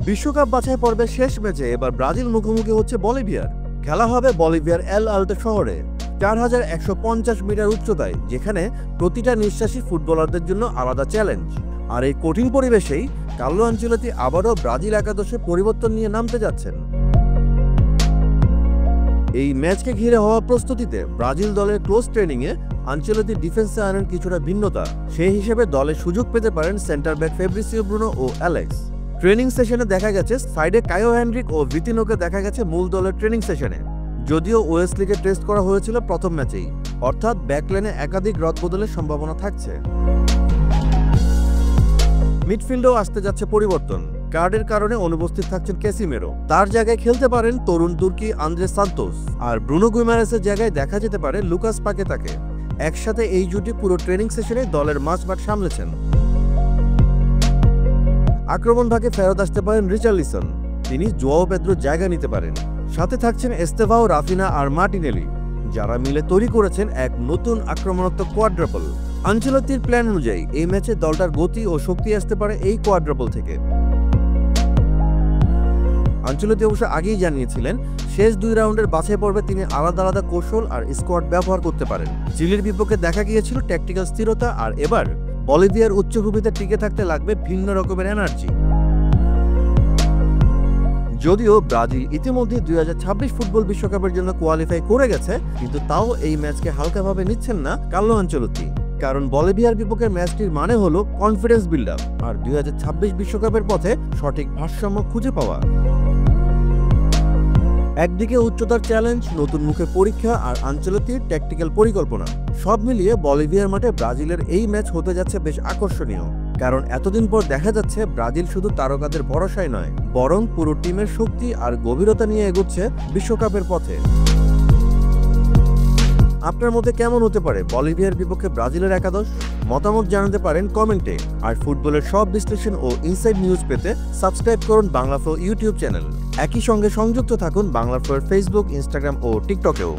বিশ্বকাপ বাছাই পর্বের শেষ ম্যাচে এবার ব্রাজিল মুখোমুখি হচ্ছে বলিভিয়ার। খেলা হবে বলিভিয়ার এল আলটো শহরে 4150 মিটার উচ্চতায়, যেখানে প্রতিটা নিঃশ্বাসী ফুটবলারদের জন্য আলাদা চ্যালেঞ্জ। আর এই কঠিন পরিবেশেই কার্লো আনচেলত্তি আবারও ব্রাজিল একাদশে পরিবর্তন নিয়ে নামতে যাচ্ছেন। এই ম্যাচকে ঘিরে হওয়া প্রস্তুতিতে ব্রাজিল দলের ক্লোজ ট্রেনিংয়ে আনচেলত্তি ডিফেন্সে আনেন কিছুটা ভিন্নতা। সেই হিসেবে দলে সুযোগ পেতে পারেন সেন্টার ব্যাক ফেব্রিসিও ব্রুনো ও অ্যালেক্স। ট্রেনিং সেশনে দেখা গেছে সাইডে কায়ো হেনরিক ও ভিতিনোকে দেখা গেছে মূল দলের ট্রেনিং সেশনে। যদিও ওয়েসলিকে টেস্ট করা হয়েছিল প্রথম ম্যাচেই, অর্থাৎ ব্যাকলাইনে একাধিক রদবদলের সম্ভাবনা থাকছে। মিডফিল্ডেও আসতে যাচ্ছে পরিবর্তন। কার্ডের কারণে অনুপস্থিত থাকছেন ক্যাসিমেরো, তার জায়গায় খেলতে পারেন তরুণ তুর্কি আন্দ্রে সান্তোস। আর ব্রুনো গুইমারেসের জায়গায় দেখা যেতে পারে লুকাস পাকেতাকে। একসাথে এই জুটি পুরো ট্রেনিং সেশনে দলের মাঝমাঠ সামলেছেন। আক্রমণ ভাগে ফেরত আসতে পারেন রিচার্লিসন, তিনি জোয়াও পেদ্রোর জায়গা নিতে পারেন। সাথে থাকছেন এস্তেভাও, রাফিনা আর মার্টিনেলি, যারা মিলে তৈরি করেছেন এক নতুন আক্রমণাত্মক কোয়াড্রাপল। আনচেলত্তির প্ল্যান অনুযায়ী এই ম্যাচে দলটার গতি ও শক্তি আসতে পারে এই কোয়াড্রাপল থেকে। আনচেলত্তি অবশ্য আগেই জানিয়েছিলেন শেষ 2 রাউন্ডের বাছাই পর্বে তিনি আলাদা আলাদা কৌশল আর স্কোয়াড ব্যবহার করতে পারেন। চিলির বিপক্ষে দেখা গিয়েছিল ট্যাকটিক্যাল স্থিরতা, আর এবার বলিভিয়ার উচ্চভূমিতে টিকে থাকতে লাগবে ভিন্ন রকমের এনার্জি। যদিও ব্রাজিল ইতিমধ্যে 2026 ফুটবল বিশ্বকাপের জন্য কোয়ালিফাই করে গেছে, কিন্তু তাও এই ম্যাচকে হালকাভাবে নিচ্ছেন না কার্লো আনচেলত্তি। কারণ বলিভিয়ার বিপক্ষের ম্যাচটির মানে হলো কনফিডেন্স বিল্ড আপ আর 2026 বিশ্বকাপের পথে সঠিক ভারসাম্য খুঁজে পাওয়া। একদিকে উচ্চতার চ্যালেঞ্জ, নতুন মুখে পরীক্ষা, আর আনচেলত্তির ট্যাকটিক্যাল পরিকল্পনা, সব মিলিয়ে বলিভিয়ার মাঠে ব্রাজিলের এই ম্যাচ হতে যাচ্ছে বেশ আকর্ষণীয়। কারণ এতদিন পর দেখা যাচ্ছে ব্রাজিল শুধু তারকাদের ভরসায় নয়, বরং পুরো টিমের শক্তি আর গভীরতা নিয়ে এগোচ্ছে বিশ্বকাপের পথে। আপনার মতে কেমন হতে পারে বলিভিয়ার বিপক্ষে ব্রাজিলের একাদশ? মতামত জানাতে পারেন কমেন্টে। আর ফুটবলের সব বিশ্লেষণ ও ইনসাইড নিউজ পেতে সাবস্ক্রাইব করুন বাংলা ফ্লো ইউটিউব চ্যানেল। একই সঙ্গে সংযুক্ত থাকুন বাংলা ফ্লোর ফেসবুক, ইনস্টাগ্রাম ও টিকটকেও।